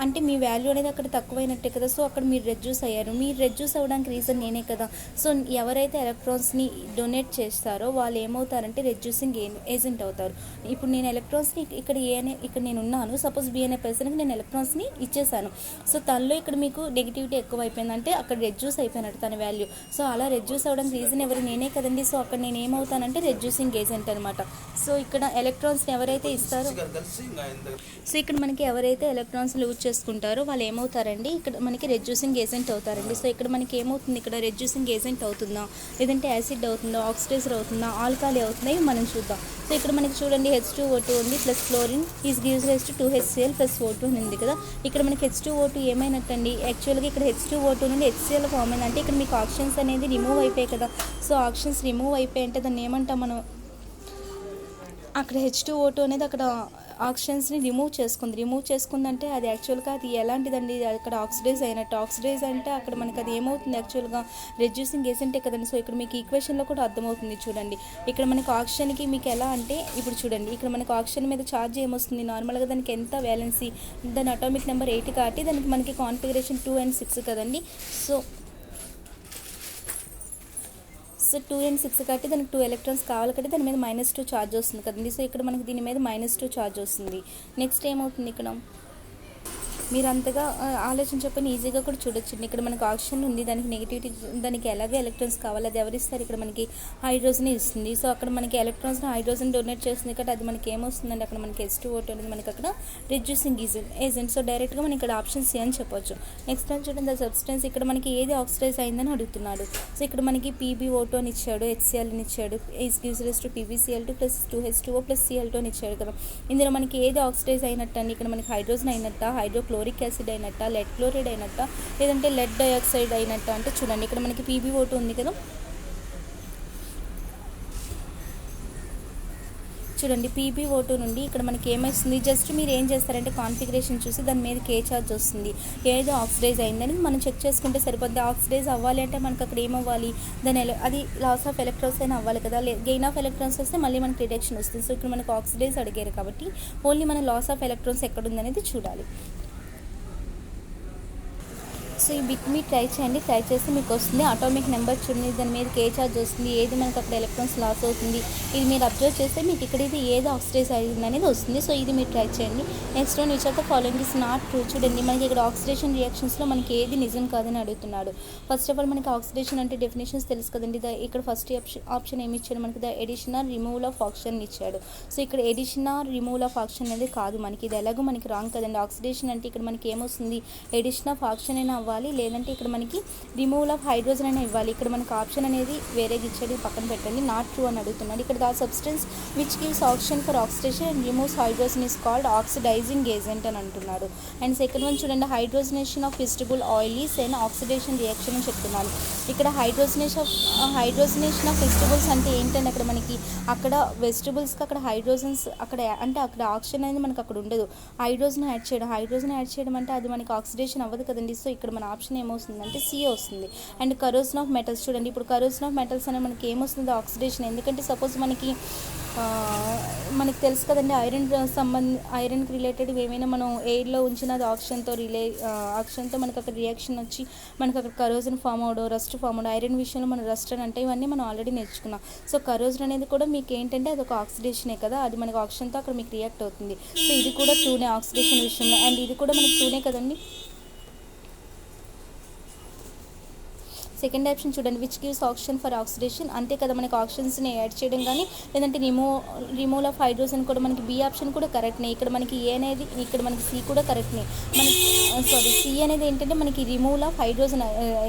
అంటే మీ వాల్యూ అనేది అక్కడ తక్కువైనట్టే కదా. సో అక్కడ మీరు రెడ్యూస్ అయ్యారు. మీరు రెడ్యూస్ అవ్వడానికి రీజన్ నేనే కదా. సో ఎవరైతే ఎలక్ట్రాన్స్ని డొనేట్ చేస్తారో వాళ్ళు ఏమవుతారంటే రెడ్యూసింగ్ ఏజెంట్ అవుతారు. ఇప్పుడు నేను ఎలక్ట్రాన్స్ని ఇక్కడ నేను ఉన్నాను, సపోజ్ బి అనే పర్సన్కి నేను ఎలక్ట్రాన్స్ని ఇచ్చేసాను. సో తనలో ఇక్కడ మీకు నెగిటివిటీ ఎక్కువ అయిపోయిందంటే అక్కడ రెడ్యూస్ అయిపోయినట్టు తన వాల్యూ. సో అలా రెడ్యూస్ అవ్వడానికి రీజన్ ఎవరు, నేనే కదండి. సో అక్కడ నేను ఏమవుతానంటే రెడ్యూసింగ్ ఏజెంట్ అనమాట. సో ఇక్కడ ఎలక్ట్రాన్స్ని ఎవరైతే ఇస్తారో, సో ఇక్కడ మనకి ఎవరైతే ఎలక్ట్రాన్స్ లూజ్ చేసుకుంటారో వాళ్ళు ఏమవుతారండి, ఇక్కడ మనకి రెడ్యూసింగ్ ఏజెంట్ అవుతారండి. సో ఇక్కడ మనకి ఏమవుతుంది, ఇక్కడ రెడ్యూసింగ్ ఏజెంట్ అవుతుందా, లేదంటే యాసిడ్ అవుతుందా, ఆక్సిడైజర్ అవుతుందా, ఆల్కాలి అవుతుందా, ఇవి మనం చూద్దాం. సో ఇక్కడ మనకి చూడండి H2O2 ఉంది plus chlorine is gives rise to 2HCl plus O2 అని ఉంది కదా. ఇక్కడ మనకి H2O2 ఏమైనట్టండి, యాక్చువల్గా ఇక్కడ H2O2 నుండి HCl ఫామ్ అయింది. అంటే ఇక్కడ మీకు ఆక్సిజన్స్ అనేది రిమూవ్ అయిపోయాయి కదా. సో ఆక్సిజన్స్ రిమూవ్ అయిపోయి అంటే దాన్ని ఏమంటాం మనం, అక్కడ H2O2 అనేది అక్కడ ఆక్సిజన్స్ని రిమూవ్ చేసుకుందంటే అది యాక్చువల్గా అది ఎలాంటిదండి, అక్కడ ఆక్సిడైజ్ అయినట్టు. ఆక్సిడైజ్ అంటే అక్కడ మనకి అది ఏమవుతుంది, యాక్చువల్గా రెడ్యూసింగ్ ఏజెంటే కదండి. సో ఇక్కడ మీకు ఈక్వేషన్లో కూడా అర్థమవుతుంది చూడండి. ఇక్కడ మనకి ఆక్సిజన్కి మీకు ఎలా అంటే, ఇప్పుడు చూడండి ఇక్కడ మనకి ఆక్సిజన్ మీద ఛార్జ్ ఏమొస్తుంది, నార్మల్గా దానికి ఎంత వ్యాలెన్సీ, దాని అటామిక్ నెంబర్ 8 కాబట్టి దానికి మనకి కాన్ఫిగరేషన్ 2 and 6 కదండి. సో 2 and 6 కాబట్టి దానికి 2 ఎలక్ట్రాన్స్ కావాలి కాబట్టి దాని మీద -2 ఛార్జ్ వస్తుంది కదండి. సో ఇక్కడ మనకి దీని మీద -2 ఛార్జ్ వస్తుంది. నెక్స్ట్ ఏమవుతుంది, ఇక్కడ మీరు అంతగా ఆలోచించకపోయినా ఈజీగా కూడా చూడొచ్చు. ఇక్కడ మనకు ఆక్సిజన్ ఉంది, దానికి నెగిటివిటీ, దానికి ఎలాగే ఎలక్ట్రాన్స్ కావాలి, అది ఎవరిస్తారు, ఇక్కడ మనకి హైడ్రోజన్ ఇస్తుంది. సో అక్కడ మనకి ఎలక్ట్రాన్స్ని హైడ్రోజన్ డొనేట్ చేస్తుంది కాబట్టి అది మనకి ఏమొస్తుందండి, అక్కడ మనకి H2O2 అనేది మనకి అక్కడ రెడ్యూసింగ్ ఏజెంట్. సో డైరెక్ట్గా మనం ఇక్కడ ఆప్షన్ సి అని చెప్పొచ్చు. నెక్స్ట్ అని చూడండి, ద సబ్స్టెన్స్, ఇక్కడ మనకి ఏది ఆక్సిడైజ్ అయిందని అడుగుతున్నాడు. సో ఇక్కడ మనకి PbO2 అని ఇచ్చాడు, HCl అని ఇచ్చాడు, is gives rise to PbCl2 plus 2H2O plus Cl2 అని ఇచ్చాడు కదా. ఇందులో మనకి ఏది ఆక్సిడైజ్ అయినట్టు అండి, ఇక్కడ మనకి హైడ్రోజన్ అయినట్ట, హైడ్రోక్లోరిక్ యాసిడ్ అయినట్ట, లెడ్ క్లోరైడ్ అయినట్ట, లేదంటే లెడ్ డైఆక్సైడ్ అయినట్ట అంటే చూడండి ఇక్కడ మనకి PbO2 ఉంది కదా. చూడండి PbO2 నుండి ఇక్కడ మనకి ఏమొస్తుంది, జస్ట్ మీరు ఏం చేస్తారంటే కాన్ఫిగరేషన్ చూసి దాని మీద K ఛార్జ్ వస్తుంది, ఏదో ఆక్సిడైజ్ అయిందని మనం చెక్ చేసుకుంటే సరిపోద్ది. ఆక్సిడైజ్ అవ్వాలి అంటే మనకు అక్కడ ఏమవ్వాలి, దాని అది లాస్ ఆఫ్ ఎలక్ట్రాన్స్ అయినా అవ్వాలి కదా. గెయిన్ ఆఫ్ ఎలక్ట్రాన్స్ వస్తే మళ్ళీ మనకి రిడక్షన్ వస్తుంది. సో ఇక్కడ మనకు ఆక్సిడైజ్ అడిగారు కాబట్టి ఓన్లీ మన లాస్ ఆఫ్ ఎలక్ట్రాన్స్ ఎక్కడుందనేది చూడాలి. సో ఈ బిట్ మీరు ట్రై చేయండి, ట్రై చేస్తే మీకు వస్తుంది. అటామిక్ నెంబర్ చూడండి, దాని మీద K ఛార్జ్ వస్తుంది, ఏది మనకు అక్కడ ఎలక్ట్రాన్స్ లాస్ అవుతుంది, ఇది మీరు అబ్జర్వ్ చేస్తే మీకు ఇక్కడ ఇది ఏది ఆక్సిడైజ్ అయింది అనేది వస్తుంది. సో ఇది మీరు ట్రై చేయండి. Next one, which of the following is not true. చూడండి మనకి ఇక్కడ ఆక్సిడేషన్ రియాక్షన్స్లో మనకి ఏది నిజం కాదని అడుగుతున్నాడు. ఫస్ట్ ఆఫ్ ఆల్ మనకి ఆక్సిడేషన్ అంటే డెఫినేషన్స్ తెలుసు కదండి. ఇక్కడ ఫస్ట్ ఆప్షన్ ఏమి ఇచ్చాడు, మనకి the addition or removal of oxygen ఇచ్చాడు. సో ఇక్కడ addition or removal of oxygen అనేది కాదు మనకి, ఇది ఎలాగో మనకి రాంగ్ కదండి. ఆక్సిడేషన్ అంటే ఇక్కడ మనకి ఏమొస్తుంది, ఎడిషన్ ఆఫ్ ఆక్సిజన్ అయినా అవ్వాలి, లేదంటే ఇక్కడ మనకి రిమూవల్ ఆఫ్ హైడ్రోజన్ అయినా ఇవ్వాలి. ఇక్కడ మనకి ఆప్షన్ అనేది వేరేది ఇచ్చాడు, పక్కన పెట్టండి. నాట్ ట్రూ అని అడుగుతున్నాడు. ఇక్కడ the substance which gives oxygen for oxidation and removes hydrogen is called oxidising agent అని అంటున్నాడు. అండ్ సెకండ్ వన్ చూడండి, hydrogenation of vegetable oil is an oxidation reaction అని చెప్తున్నాను. ఇక్కడ హైడ్రోజనేషన్ ఆఫ్ వెజిటబుల్స్ అంటే ఏంటంటే అక్కడ మనకి అక్కడ వెజిటబుల్స్కి అక్కడ హైడ్రోజన్స్ అక్కడ అంటే అక్కడ ఆక్సిజన్ అనేది మనకి అక్కడ ఉండదు, హైడ్రోజన్ యాడ్ చేయడం అంటే అది మనకి ఆక్సిడేషన్ అవ్వదు కదండి. సో ఇక్కడ మన ఆప్షన్ ఏమొస్తుందంటే సి వస్తుంది. అండ్ కరోజన్ ఆఫ్ మెటల్స్ చూడండి, ఇప్పుడు కరోజన్ ఆఫ్ మెటల్స్ అనేది మనకి ఏమొస్తుంది, ఆక్సిడేషన్. ఎందుకంటే సపోజ్ మనకి తెలుసు కదండి, ఐరన్కి రిలేటెడ్ ఏమైనా మనం ఎయిర్లో ఉంచిన అది ఆక్సిజన్తో మనకు అక్కడ రియాక్షన్ వచ్చి మనకు అక్కడ కరోజన్ ఫామ్ అవడం, రస్ట్ ఫామ్ అవడం. ఐరన్ విషయంలో మనం రస్ట్ అని అంటే ఇవన్నీ మనం ఆల్రెడీ నేర్చుకున్నాం. సో కరోజన్ అనేది కూడా మీకు ఏంటంటే అది ఒక ఆక్సిడేషనే కదా, అది మనకి ఆక్సిజన్తో అక్కడ మీకు రియాక్ట్ అవుతుంది. సో ఇది కూడా ట్రూనే ఆక్సిడేషన్ విషయంలో, అండ్ ఇది కూడా మనకి ట్రూనే కదండి. సెకండ్ ఆప్షన్ చూడండి, which gives oxygen for oxidation, అంతే కదా మనకి ఆక్సిజన్స్ని యాడ్ చేయడం కానీ లేదంటే రిమూవల్ ఆఫ్ హైడ్రోజన్ కూడా మనకి బి ఆప్షన్ కూడా కరెక్ట్నే. ఇక్కడ మనకి ఏ అనేది, ఇక్కడ మనకి సి కూడా కరెక్ట్నే. మనకి సి అనేది ఏంటంటే మనకి removal of hydrogen,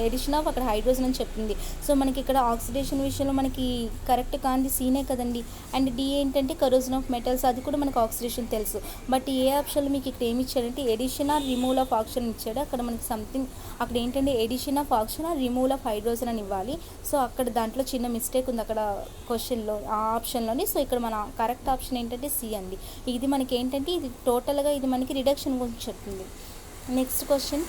addition of అక్కడ హైడ్రోజన్ అని చెప్తుంది. సో మనకి ఇక్కడ ఆక్సిడేషన్ విషయంలో మనకి కరెక్ట్ కాంది సీనే కదండి. అండ్ డి ఏంటంటే కరోజన్ ఆఫ్ మెటల్స్, అది కూడా మనకు ఆక్సిడేషన్ తెలుసు. బట్ ఏ ఆప్షన్లో మీకు ఇక్కడ ఏమి ఇచ్చాడంటే addition or removal of oxygen ఇచ్చాడు. అక్కడ మనకి సంథింగ్ అక్కడ ఏంటంటే addition of oxygen or removal of hydrogen అని ఇవ్వాలి. సో అక్కడ దాంట్లో చిన్న మిస్టేక్ ఉంది అక్కడ క్వశ్చన్లో, ఆ ఆప్షన్లోని. సో ఇక్కడ మన కరెక్ట్ ఆప్షన్ ఏంటంటే సి అండి. ఇది మనకి ఏంటంటే ఇది టోటల్గా ఇది మనకి రిడక్షన్ గురించి చెప్తుంది. Next question,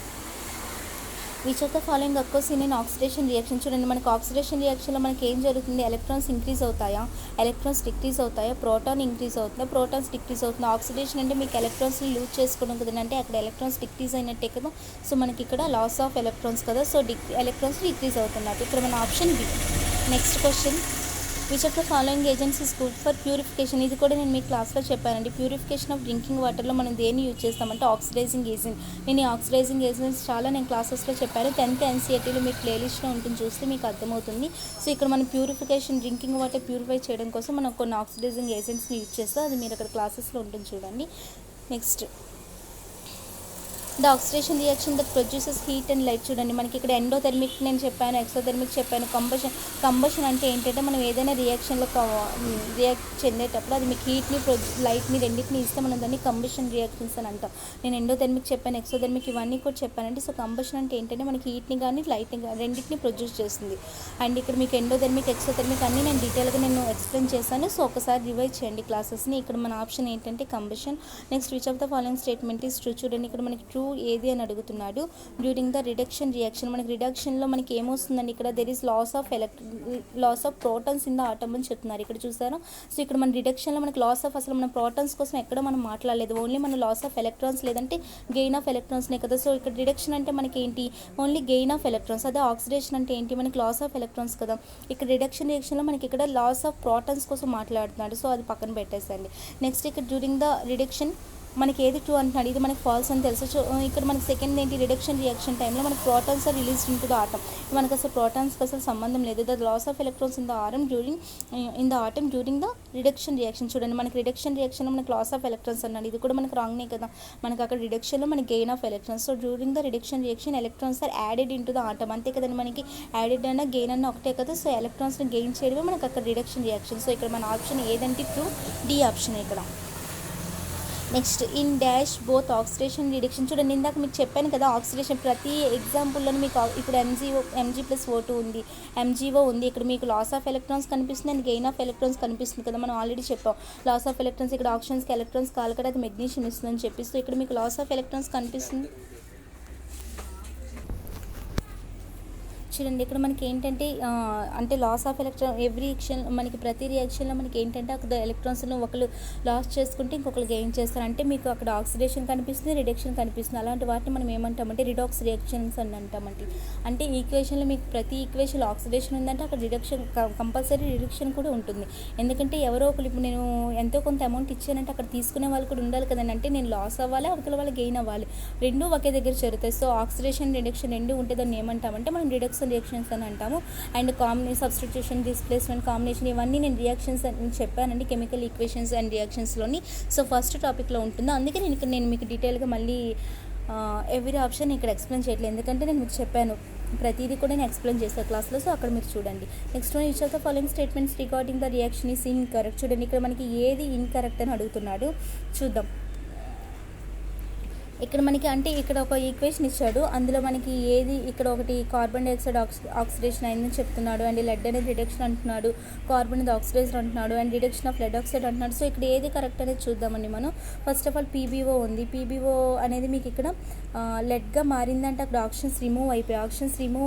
which of the following occurs in oxidation reaction. చూడండి మనకి ఆక్సిడేషన్ రియాక్షన్లో మనకి ఏం జరుగుతుంది, ఎలక్ట్రాన్స్ ఇంక్రీజ్ అవుతాయా, ఎలక్ట్రాన్స్ డిక్రీజ్ అవుతాయా, ప్రోటాన్ ఇంక్రీజ్ అవుతుందా, ప్రోటాన్స్ డిక్రీజ్ అవుతుంది. ఆక్సిడేషన్ అంటే మీకు ఎలక్ట్రాన్స్ని లూజ్ చేసుకోవడం కదండి, అంటే అక్కడ ఎలక్ట్రాన్స్ డిక్రీజ్ అయినట్టే కదా. సో మనకి ఇక్కడ లాస్ ఆఫ్ ఎలక్ట్రాన్స్ కదా, సో ఎలక్ట్రాన్స్ డిక్రీజ్ అవుతున్నట్టు. ఇక్కడ మన option B. Next question, which of the following agents is good for purification. ఇది కూడా నేను మీ క్లాస్లో చెప్పానండి. ప్యూరిఫికేషన్ ఆఫ్ డ్రింకింగ్ వాటర్లో మనం దేన్ని యూజ్ చేస్తామంటే ఆక్సిడైజింగ్ ఏజెంట్. నేను ఈ ఆక్సిడైజింగ్ ఏజెంట్స్ చాలా నేను క్లాసెస్లో చెప్పాను. 10th NCERTలో మీకు ప్లేలిస్ట్లో ఉంటుంది, చూస్తే మీకు అర్థమవుతుంది. సో ఇక్కడ మనం ప్యూరిఫికేషన్ డ్రింకింగ్ వాటర్ ప్యూరిఫై చేయడం కోసం మనం కొన్ని ఆక్సిడైజింగ్ ఏజెంట్స్ని యూజ్ చేస్తాం. అది మీరు అక్కడ క్లాసెస్లో ఉంటుంది చూడండి. Next the oxidation reaction that produces heat and light. చూడండి మనకి ఇక్కడ ఎండోథెర్మిక్ నేను చెప్పాను, ఎక్సోథెర్మిక్ చెప్పాను. కంబషన్ అంటే ఏంటంటే మనం ఏదైనా రియాక్షన్లో రియాక్ట్ చెందేటప్పుడు అది మీకు హీట్ని లైట్ని రెండింటిని ఇస్తే మనం దాన్ని కంబషన్ రియాక్షన్స్ అని అంటాం. నేను ఎండోథెర్మిక్ చెప్పాను, ఎక్సోథెర్మిక్ ఇవన్నీ కూడా చెప్పానండి. సో కంబషన్ అంటే ఏంటంటే మనకి హీట్ని కానీ లైట్ని కానీ రెండింటిని ప్రొడ్యూస్ చేస్తుంది. అండ్ ఇక్కడ మీకు ఎండోథెర్మిక్ ఎక్సోథెర్మిక్ అన్నీ నేను డీటెయిల్గా నేను ఎక్స్ప్లెయిన్ చేశాను. సో ఒకసారి రివైజ్ చేయండి క్లాసెస్ని. ఇక్కడ మన ఆప్షన్ ఏంటంటే combustion. Next which of the following statement is true. చూడండి ఇక్కడ మనకి ట్రూ ఏది అని అడుగుతున్నాడు. డ్యూరింగ్ ద రిడక్షన్ రియాక్షన్ మనకి రిడక్షన్లో మనకి ఏమొస్తుందండి, ఇక్కడ there is loss of protons in the atom అని చెప్తున్నారు. ఇక్కడ చూసారు. సో ఇక్కడ మన రిడక్షన్లో మనకి లాస్ ఆఫ్ అసలు మన ప్రోటాన్స్ కోసం ఎక్కడ మనం మాట్లాడలేదు, ఓన్లీ మన లాస్ ఆఫ్ ఎలక్ట్రాన్స్ లేదంటే గెయిన్ ఆఫ్ ఎలక్ట్రాన్స్నే కదా. సో ఇక్కడ రిడక్షన్ అంటే మనకి ఏంటి, ఓన్లీ గెయిన్ ఆఫ్ ఎలక్ట్రాన్స్. అదే ఆక్సిడేషన్ అంటే ఏంటి, మనకి లాస్ ఆఫ్ ఎలక్ట్రాన్స్ కదా. ఇక్కడ రిడక్షన్ రియాక్షన్లో మనకి ఇక్కడ లాస్ ఆఫ్ ప్రోటాన్స్ కోసం మాట్లాడుతున్నాడు. సో అది పక్కన పెట్టేసండి. నెక్స్ట్ ఇక్కడ డ్యూరింగ్ ద రిడక్షన్ మనకి ఏది ట్రూ అంటున్నాడు, ఇది మనకి ఫాల్స్ అని తెలుసు. సో ఇక్కడ మనకి సెకండ్ ఏంటి, రిడక్షన్ రియాక్షన్ టైంలో మనకి protons are released into the atom. మనకు అసలు ప్రోటాన్స్కి అసలు సంబంధం లేదు. The loss of electrons in the atom during the reduction reaction. చూడండి మనకి రిడక్షన్ రియాక్షన్లో మనకి లాస్ ఆఫ్ ఎలక్ట్రాన్స్ అన్నాడు, ఇది కూడా మనకి రాంగ్నే కదా. మనకి అక్కడ రిడక్షన్లో మనకి gain of electrons. So during the reduction reaction electrons are added into the atom. అంతే కదండి, మనకి యాడెడ్ అన్న గెయిన్ అన్న ఒకటే కదా. సో ఎలక్ట్రాన్స్ని గెయిన్ చేయడమే మనకి అక్కడ రిడక్షన్ రియాక్షన్. సో ఇక్కడ మన ఆప్షన్ ఏదంటే ట్రూ, డి ఆప్షన్ ఇక్కడ. Next in dash both oxidation reduction. చూడండి ఇందాక మీకు చెప్పాను కదా, ఆక్సిడేషన్ ప్రతి ఎగ్జాంపుల్లో మీకు ఇప్పుడు Mg+O2 ఉంది, MgO ఉంది. ఇక్కడ మీకు లాస్ ఆఫ్ ఎలక్ట్రాన్స్ కనిపిస్తుంది అండ్ గెయిన్ ఆఫ్ ఎలక్ట్రాన్స్ కనిపిస్తుంది కదా. మనం ఆల్రెడీ చెప్పాం లాస్ ఆఫ్ ఎలక్ట్రాన్స్ ఇక్కడ ఆప్షన్స్కి ఎలక్ట్రాన్స్ కాదు కదా, అది మెగ్నీషియం ఇస్తుందని చెప్పి. సో ఇక్కడ మీకు లాస్ ఆఫ్ ఎలక్ట్రాన్స్ కనిపిస్తుంది. చూడండి ఇక్కడ మనకి ఏంటంటే అంటే loss of electron every reaction మనకి ప్రతి రియాక్షన్లో మనకి ఏంటంటే అక్కడ ఎలక్ట్రాన్స్ను ఒకరు లాస్ చేసుకుంటే ఇంకొకరు గెయిన్ చేస్తారు. అంటే మీకు అక్కడ ఆక్సిడేషన్ కనిపిస్తుంది, రిడక్షన్ కనిపిస్తుంది. అలాంటి వాటిని మనం ఏమంటామంటే రిడాక్స్ రియాక్షన్స్ అని అంటామంటే. అంటే ఈక్వేషన్లో మీకు ప్రతి ఈక్వేషన్లో ఆక్సిడేషన్ ఉందంటే అక్కడ రిడక్షన్ కంపల్సరీ రిడక్షన్ కూడా ఉంటుంది. ఎందుకంటే ఎవరో ఒకరు ఇప్పుడు నేను ఎంతో కొంత అమౌంట్ ఇచ్చానంటే అక్కడ తీసుకునే వాళ్ళు కూడా ఉండాలి కదండి. అంటే నేను లాస్ అవ్వాలి, అవతల వాళ్ళు గెయిన్ అవ్వాలి, రెండూ ఒకే దగ్గర జరుగుతాయి. సో ఆక్సిడేషన్ రిడక్షన్ రెండు ఉంటే దాన్ని ఏమంటామంటే మనం రిడక్షన్ రియాక్షన్స్ అని అంటాము. అండ్ సబ్స్టిట్యూషన్, డిస్ప్లేస్మెంట్, కాంబినేషన్ ఇవన్నీ నేను రియాక్షన్స్ అని చెప్పానండి కెమికల్ ఈక్వేషన్స్ అండ్ రియాక్షన్స్లోని. సో ఫస్ట్ టాపిక్లో ఉంటుంది. అందుకే నేను మీకు డీటెయిల్గా మళ్ళీ ఎవ్రీ ఆప్షన్ ఇక్కడ ఎక్స్ప్లెయిన్ చేయట్లేదు, ఎందుకంటే నేను మీకు చెప్పాను ప్రతిదీ కూడా నేను ఎక్స్ప్లెయిన్ చేస్తాను క్లాస్లో. సో అక్కడ మీరు చూడండి. Next one each of the following statements regarding the reaction is incorrect. చూడండి ఇక్కడ మనకి ఏది ఇన్కరెక్ట్ అని అడుగుతున్నాడు, చూద్దాం. ఇక్కడ మనకి అంటే ఇక్కడ ఒక ఈక్వేషన్ ఇచ్చాడు, అందులో మనకి ఏది ఇక్కడ ఒకటి కార్బన్ డైఆక్సైడ్ ఆక్సిడేషన్ అయిందని చెప్తున్నాడు, అండ్ లెడ్ అనేది రిడక్షన్ అంటున్నాడు, కార్బన్ అనేది ఆక్సిడైజర్ అంటున్నాడు, and reduction of lead oxide అంటున్నాడు. సో ఇక్కడ ఏది కరెక్ట్ అనేది చూద్దామండి మనం. ఫస్ట్ ఆఫ్ ఆల్ PbO ఉంది. PbO అనేది మీకు ఇక్కడ లెడ్గా మారిందంటే అక్కడ ఆప్షన్స్ రిమూవ్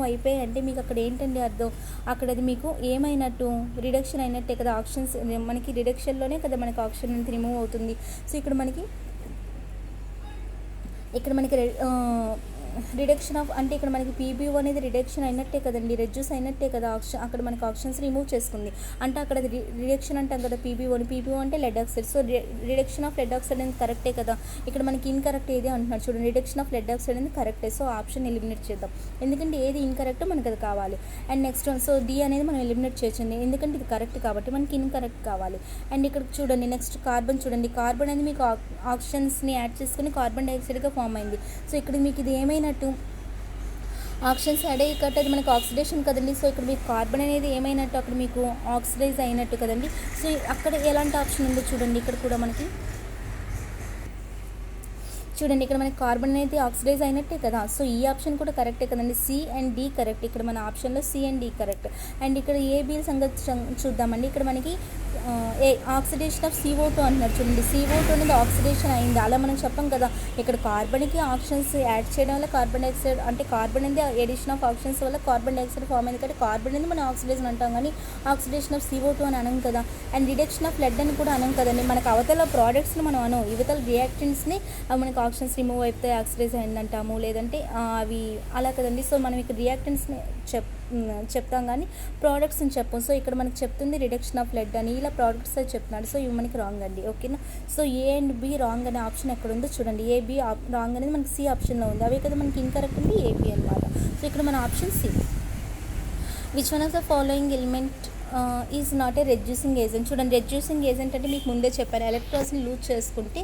అయిపోయి అంటే మీకు అక్కడ ఏంటండి అర్థం, అక్కడ అది మీకు ఏమైనట్టు రిడక్షన్ అయినట్టే కదా. ఆప్షన్స్ మనకి రిడక్షన్లోనే కదా మనకి ఆప్షన్ అనేది రిమూవ్ అవుతుంది. సో ఇక్కడ మనకి రిడక్షన్ ఆఫ్ అంటే ఇక్కడ మనకి PbO అనేది రిడక్షన్ అయినట్టే కదండి, రెడ్యూస్ అయినట్టే కదా. అక్కడ మనకి ఆప్షన్స్ రిమూవ్ చేసుకుంది అంటే అక్కడ రిడక్షన్ అంటాం కదా PbO అంటే lead oxide. So reduction of lead oxide అనేది కరెక్టే కదా. ఇక్కడ మనకి ఇన్కరెక్ట్ ఏది అంటున్నారు చూడండి, రిడక్షన్ ఆఫ్ లెడ్ ఆక్సైడ్ అనేది కరెక్టే. సో ఆప్షన్ ఎలిమినేట్ చేద్దాం, ఎందుకంటే ఏది ఇన్కరెక్ట్ మనకి అది కావాలి. And next one, so D అనేది మనం ఎలిమినేట్ చేయొచ్చండి, ఎందుకంటే ఇది కరెక్ట్ కాబట్టి మనకి ఇన్కరెక్ట్ కావాలి. అండ్ ఇక్కడ చూడండి నెక్స్ట్ కార్బన్. చూడండి కార్బన్ అనేది మీకు ఆప్షన్స్ని యాడ్ చేసుకుని కార్బన్ డైఆక్సైడ్గా ఫామ్ అయింది. సో ఇక్కడ మీకు ఇది ఏమైనట్టు ఆప్షన్స్ యాడ్ అయ్యి కట్ అది మనకు ఆక్సిడేషన్ కదండి. సో ఇక్కడ మీకు కార్బన్ అనేది ఏమైనట్టు అక్కడ మీకు ఆక్సిడైజ్ అయినట్టు కదండి. సో అక్కడ ఎలాంటి ఆప్షన్ ఉందో చూడండి, ఇక్కడ కూడా మనకి చూడండి ఇక్కడ మనకి కార్బన్ అనేది ఆక్సిడైజ్ అయినట్టే కదా. సో ఈ ఆప్షన్ కూడా కరెక్టే కదండి, C అండ్ D కరెక్ట్. ఇక్కడ మన ఆప్షన్లో C and D correct. And ఇక్కడ AB సంగతి చూద్దామండి. ఇక్కడ మనకి ఆక్సిడేషన్ ఆఫ్ CO2 అంటున్నారు చూడండి. CO2 అనేది ఆక్సిడేషన్ అయింది, అలా మనం చెప్పాం కదా. ఇక్కడ కార్బన్కి ఆప్షన్స్ యాడ్ చేయడం వల్ల కార్బన్ డైఆక్సైడ్ అంటే కార్బన్ అనేది ఎడిషన్ ఆఫ్ ఆప్షన్స్ వల్ల కార్బన్ డైఆక్సైడ్ ఫామ్ అయింది కాబట్టి కార్బన్ అనేది మనం ఆక్సిడేషన్ అంటాం, కానీ ఆక్సిడేషన్ ఆఫ్ CO2 అని అనం కదా. అండ్ రిడక్షన్ ఆఫ్ లెడ్ అని కూడా అనం కదండి. మనకు అవతల ప్రోడక్ట్స్ని మనం అనం, ఇవతల రియాక్టెంట్స్ని మనకి ఆప్షన్స్ రిమూవ్ అయిపోతే ఆక్సిడైజ్ అయిందంటాము, లేదంటే అవి అలా కదండి. సో మనం ఇక్కడ రియాక్టెంట్స్ని చెప్తాం కానీ ప్రోడక్ట్స్ అని చెప్పం. సో ఇక్కడ మనకి చెప్తుంది రిడక్షన్ ఆఫ్ లెడ్ అని, ఇలా ప్రోడక్ట్స్ అని చెప్తున్నాడు. సో ఇవి మనకి రాంగ్ అండి. ఓకేనా. So A and be wrong అనే ఆప్షన్ ఎక్కడ ఉందో చూడండి. ఏబి రాంగ్ అనేది మనకి సి ఆప్షన్లో ఉంది. అవే కదా మనకి ఇన్కరెక్ట్ ఉంది ఏబి అనమాట. సో ఇక్కడ మన option C. Which one of the following element is not a reducing agent. చూడండి, రెడ్యూసింగ్ ఏజెంట్ అంటే మీకు ముందే చెప్పాను, ఎలక్ట్రాన్స్ని లూజ్ చేసుకుంటే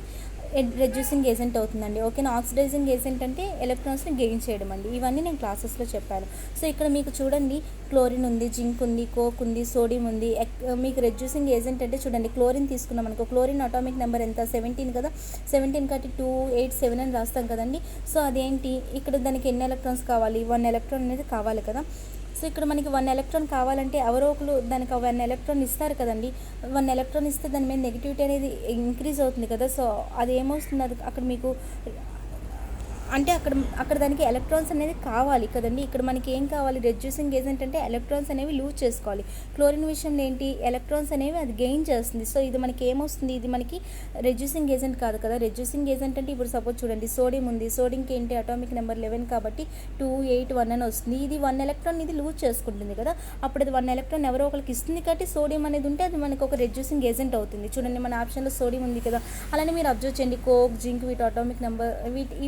రెడ్యూసింగ్ ఏజెంట్ అవుతుందండి. ఓకేనా. ఆక్సిడైజింగ్ ఏజెంట్ అంటే ఎలక్ట్రాన్స్ని గెయిన్ చేయడం అండి. ఇవన్నీ నేను క్లాసెస్లో చెప్పాను. సో ఇక్కడ మీకు చూడండి, క్లోరిన్ ఉంది, జింక్ ఉంది, కోక్ ఉంది, సోడియం ఉంది. మీకు రెడ్యూసింగ్ ఏజెంట్ అంటే చూడండి, క్లోరిన్ తీసుకున్నాం అనుకో, క్లోరిన్ అటామిక్ నెంబర్ ఎంత 17 కదా, 17 కాబట్టి 287 అని రాస్తాం కదండి. సో అదేంటి, ఇక్కడ దానికి ఎన్ని ఎలక్ట్రాన్స్ కావాలి, 1 ఎలక్ట్రాన్ అనేది కావాలి కదా. సో ఇక్కడ మనకి 1 ఎలక్ట్రాన్ కావాలంటే ఎవరో ఒకరు దానికి 1 ఎలక్ట్రాన్ ఇస్తారు కదండి. 1 ఎలక్ట్రాన్ ఇస్తే దాని మీద నెగిటివిటీ అనేది ఇంక్రీజ్ అవుతుంది కదా. సో అది ఏమవుతుంది, అది అక్కడ మీకు అంటే అక్కడ దానికి ఎలక్ట్రాన్స్ అనేది కావాలి కదండి. ఇక్కడ మనకి ఏం కావాలి, రెడ్యూసింగ్ ఏజెంట్ అంటే ఎలక్ట్రాన్స్ అనేవి లూజ్ చేసుకోవాలి. క్లోరిన్ విషయంలో ఏంటి, ఎలక్ట్రాన్స్ అనేవి అది గెయిన్ చేస్తుంది. సో ఇది మనకి ఏమొస్తుంది, ఇది మనకి రెడ్యూసింగ్ ఏజెంట్ కాదు కదా. రెడ్యూసింగ్ ఏజెంట్ అంటే ఇప్పుడు సపోజ్ చూడండి, సోడియం ఉంది, సోడియంకి ఏంటి అటామిక్ నెంబర్ 11 కాబట్టి 281 అని వస్తుంది. ఇది 1 ఎలక్ట్రాన్ ఇది లూజ్ చేసుకుంటుంది కదా. అప్పుడు అది 1 ఎలక్ట్రాన్ ఎవరో ఒకరికి ఇస్తుంది కాబట్టి సోడియం అనేది ఉంటే అది మనకు ఒక రెడ్యూసింగ్ ఏజెంట్ అవుతుంది. చూడండి, మన ఆప్షన్లో సోడియం ఉంది కదా. అలానే మీరు అబ్జర్వ్ చేయండి, కోక్, జింక్, వీటి అటామిక్ నెంబర్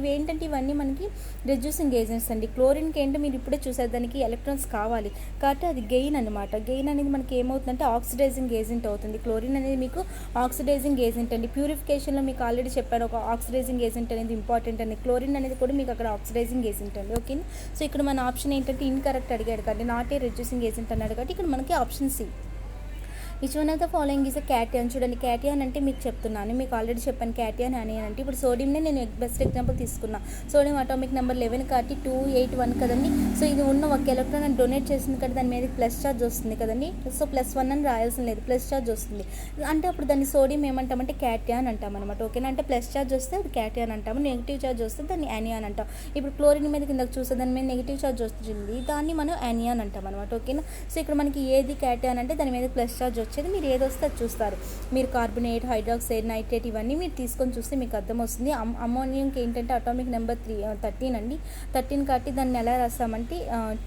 ఇవి ఏంటంటే ఇవన్నీ మనకి రెడ్యూసింగ్ ఏజెంట్స్ అండి. క్లోరిన్కి ఏంటో మీరు ఇప్పుడే చూసారు, దానికి ఎలక్ట్రాన్స్ కావాలి కాబట్టి అది గెయిన్ అనమాట. గెయిన్ అనేది మనకి ఏమవుతుందంటే ఆక్సిడైజింగ్ ఏజెంట్ అవుతుంది. క్లోరిన్ అనేది మీకు ఆక్సిడైజింగ్ ఏజెంట్ అండి. ప్యూరిఫికేషన్లో మీకు ఆల్రెడీ చెప్పాను, ఒక ఆక్సిడైజింగ్ ఏజెంట్ అనేది ఇంపార్టెంట్ అండి. క్లోరిన్ అనేది కూడా మీకు అక్కడ ఆక్సిడైజింగ్ ఏజెంట్ అండి. ఓకే. సో ఇక్కడ మన ఆప్షన్ ఏంటంటే ఇన్కరెక్ట్ అడిగాడు కాబట్టి, నాట్ ఏ రెడ్యూసింగ్ ఏజెంట్ అన్నాడు కాబట్టి ఇక్కడ మనకి option C. Which one of the following is a cation. చూడండి, క్యాటియాన్ అంటే మీకు చెప్తున్నాను, మీకు ఆల్రెడీ చెప్పాను క్యాటియాన్ అని అంటే. ఇప్పుడు సోడియంనే నేను బెస్ట్ ఎగ్జాంపుల్ తీసుకున్నా. సోడియం అటామిక్ నెంబర్ 11 కాబట్టి 281 కదండి. సో ఇది ఉన్న ఒక ఎలక్ట్రాన్ అని డొనేట్ చేసింది కాబట్టి దాని మీద ప్లస్ ఛార్జ్ వస్తుంది కదండి. సో +1 అని రాయాల్సిన లేదు, ప్లస్ ఛార్జ్ వస్తుంది అంటే అప్పుడు దాన్ని సోడియం ఏమంటామంటే క్యాటియాన్ అంటాం అనమాట. ఓకేనా. అంటే ప్లస్ ఛార్జ్ వస్తే అది క్యాటియాన్ అంటాము, నెగిటివ్ ఛార్జ్ వస్తే దాన్ని యానియాన్ అంటాం. ఇప్పుడు క్లోరిన్ మీద కిందకు చూస్తే దాని మీద నెగిటివ్ ఛార్జ్ వస్తుంది, దాన్ని మనం యానియాన్ అంటాం అనమాట. ఓకేనా. సో ఇక్కడ మనకి ఏది క్యాటియాన్ అంటే దాని మీద ప్లస్ ఛార్జ్ వచ్చేది. మీరు ఏది వస్తే అది చూస్తారు. మీరు కార్బోనేట్, హైడ్రాక్సైడ్, నైట్రేట్ ఇవన్నీ మీరు తీసుకొని చూస్తే మీకు అర్థం వస్తుంది. అమ్మోనియంకి ఏంటంటే అటామిక్ నెంబర్ 13 అండి. 13 కాబట్టి దాన్ని ఎలా రాస్తామంటే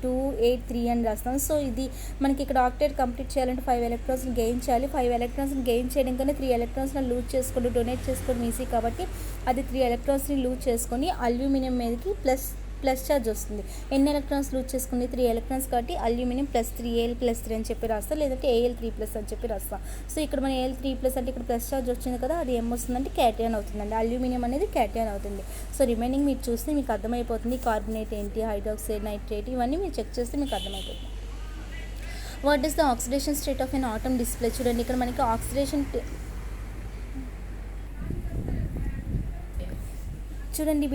283 అని రాస్తాం. సో ఇది మనకి ఇక్కడ ఆక్టేట్ కంప్లీట్ చేయాలంటే 5 ఎలక్ట్రాన్స్ని గెయిన్ చేయాలి. 5 ఎలక్ట్రాన్స్ని గెయిన్ చేయడం కన్నా 3 ఎలక్ట్రాన్స్ని లూజ్ చేసుకొని డొనేట్ చేసుకోవడం ఈజీ కాబట్టి అది 3 ఎలక్ట్రాన్స్ని లూజ్ చేసుకొని అల్యూమినియం మీదకి ప్లస్ ఛార్జ్ వస్తుంది. ఎన్ని ఎలక్ట్రాన్స్ లూజ్ చేసుకుంది, 3 ఎలక్ట్రాన్స్ కాబట్టి అల్యూమినియం +3 Al+3 అని చెప్పి రాస్తా, లేదంటే Al3+ అని చెప్పి రాస్తా. సో ఇక్కడ మన Al3+ అంటే ఇక్కడ ప్లస్ ఛార్జ్ వచ్చింది కదా, అది ఏమొస్తుందంటే క్యాటియాన్ అవుతుందండి. అల్యూమినియం అనేది క్యాటియాన్ అవుతుంది. సో రిమైనింగ్ మీరు చూస్తే మీకు అర్థమైపోతుంది. కార్బోనేట్ ఏంటి, హైడ్రాక్సైడ్, నైట్రేట్ ఇవన్నీ మీరు చెక్ చేస్తే మీకు అర్థమైపోతుంది. What is the oxidation state of N atom display. చూడండి, ఇక్కడ మనకి ఆక్సిడేషన్ చూడండి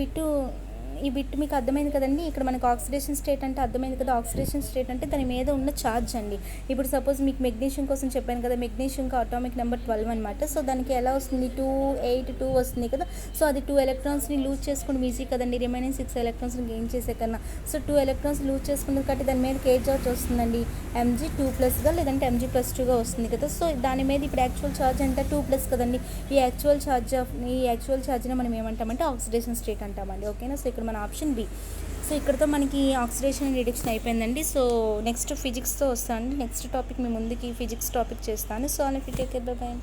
ఈ బిట్ మీకు అర్థమైంది కదండి. ఇక్కడ మనకు ఆక్సిడేషన్ స్టేట్ అంటే అర్థమైంది కదా. ఆక్సిడేషన్ స్టేట్ అంటే దాని మీద ఉన్న ఛార్జ్ అండి. ఇప్పుడు సపోజ్ మీకు మెగ్నీషియం కోసం చెప్పాను కదా, మెగ్నీషియంకి అటామిక్ నెంబర్ 12 అనమాట. సో దానికి ఎలా వస్తుంది, 282 వస్తుంది కదా. సో అది 2 ఎలక్ట్రాన్స్ని లూజ్ చేసుకుని ఈజీ కదండి, రిమైనింగ్ 6 ఎలక్ట్రాన్స్ని గెయిన్ చేసే కన్నా. సో 2 ఎలక్ట్రాన్స్ లూజ్ చేసుకున్నది కాబట్టి దాని మీద కేజ్ ఛార్జ్ వస్తుందండి, Mg2+గా లేదంటే Mg+2గా వస్తుంది కదా. సో దాని మీద ఇప్పుడు యాక్చువల్ ఛార్జ్ ఎంత 2+ కదండి. ఈ యాక్చువల్ ఛార్జ్ని మనం ఏమంటామంటే ఆక్సిడేషన్ స్టేట్ అంటామండి. ఓకేనా. సో ఇక్కడ మన ఆప్షన్ బి. సో ఇక్కడతో మనకి ఆక్సిడేషన్ రిడక్షన్ అయిపోయిందండి. సో నెక్స్ట్ ఫిజిక్స్తో వస్తాను. నెక్స్ట్ టాపిక్ మీ ముందుకి ఫిజిక్స్ టాపిక్ చేస్తాను. సో అలా టేక్ కేర్, బై.